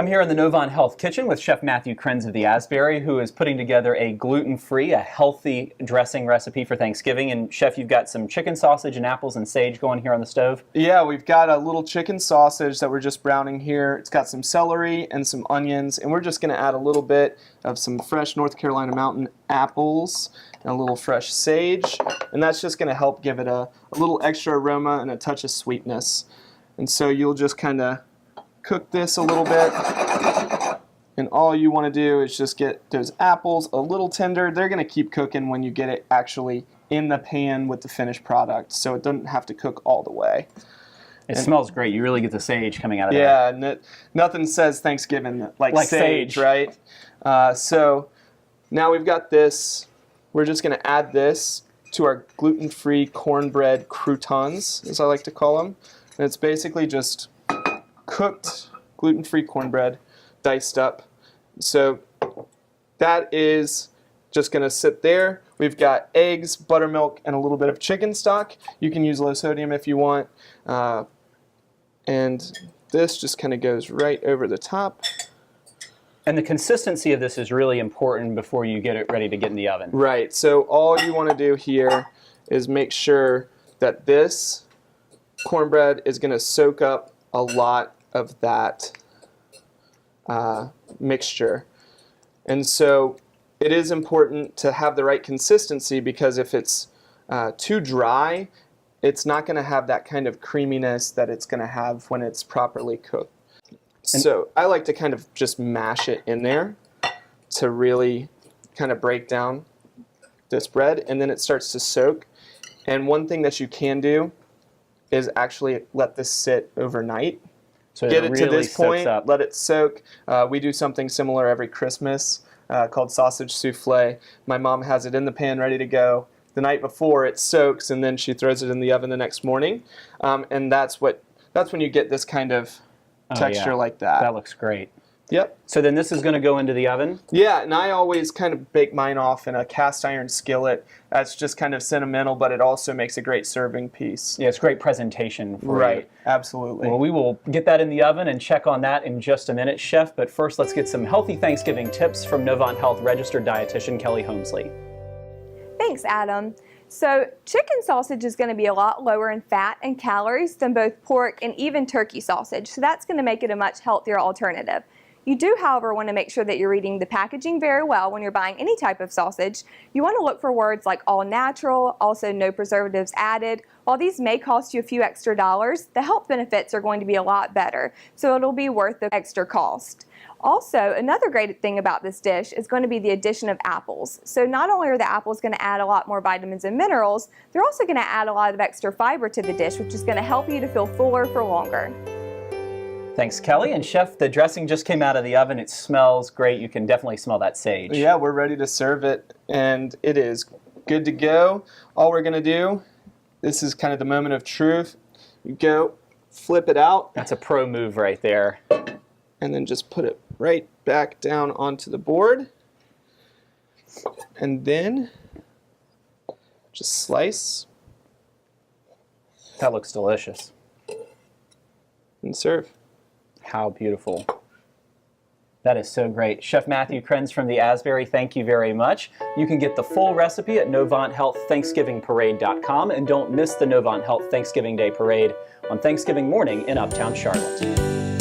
I'm here in the Novant Health kitchen with Chef Matthew Krenz of the Asbury, who is putting together a gluten-free, a healthy dressing recipe for Thanksgiving. And Chef, you've got some chicken sausage and apples and sage going here on the stove. Yeah, we've got a little chicken sausage that we're just browning here. It's got some celery and some onions, and we're just going to add a little bit of some fresh North Carolina mountain apples and a little fresh sage, and that's just going to help give it a little extra aroma and a touch of sweetness. And so you'll just kind of cook this a little bit, and all you want to do is just get those apples a little tender. They're going to keep cooking when you get it actually in the pan with the finished product, so it doesn't have to cook all the way. It smells great. You really get the sage coming out of there. there. Yeah, nothing says Thanksgiving like sage, right? So now we've got this. We're just going to add this to our gluten-free cornbread croutons, as I like to call them. And it's basically just cooked gluten-free cornbread, diced up. So that is just going to sit there. We've got eggs, buttermilk, and a little bit of chicken stock. You can use low sodium if you want. And this just kind of goes right over the top. And the consistency of this is really important before you get it ready to get in the oven. Right. So all you want to do here is make sure that this cornbread is going to soak up a lot of that mixture. And so it is important to have the right consistency, because if it's too dry, it's not going to have that kind of creaminess that it's going to have when it's properly cooked. So I like to kind of just mash it in there to really kind of break down this bread, and then it starts to soak. And one thing that you can do is actually let this sit overnight. So get it really to this point, up. let it soak. We do something similar every Christmas called sausage souffle. My mom has it in the pan ready to go. The night before it soaks, and then she throws it in the oven the next morning. And that's when you get this kind of texture like that. That looks great. Yep. So then this is going to go into the oven? Yeah, and I always kind of bake mine off in a cast iron skillet. That's just kind of sentimental, but it also makes a great serving piece. Yeah, it's great presentation for Right, you. absolutely. Well, we will get that in the oven and check on that in just a minute, Chef. But first, let's get some healthy Thanksgiving tips from Novant Health registered dietitian Kelly Homesley. Thanks, Adam. So chicken sausage is going to be a lot lower in fat and calories than both pork and even turkey sausage, so that's going to make it a much healthier alternative. You do, however, want to make sure that you're reading the packaging very well when you're buying any type of sausage. You want to look for words like all natural, also no preservatives added. While these may cost you a few extra dollars, the health benefits are going to be a lot better, so it'll be worth the extra cost. Also, another great thing about this dish is going to be the addition of apples. So not only are the apples going to add a lot more vitamins and minerals, they're also going to add a lot of extra fiber to the dish, which is going to help you to feel fuller for longer. Thanks, Kelly. And Chef, the dressing just came out of the oven. It smells great. You can definitely smell that sage. Yeah, we're ready to serve it, and it is good to go. All we're going to do, this is kind of the moment of truth. You go, flip it out. That's a pro move right there. And then just put it right back down onto the board. And then just slice. That looks delicious. And serve. How beautiful. That is so great. Chef Matthew Krenz from the Asbury, thank you very much. You can get the full recipe at NovantHealthThanksgivingParade.com, and don't miss the Novant Health Thanksgiving Day Parade on Thanksgiving morning in Uptown Charlotte.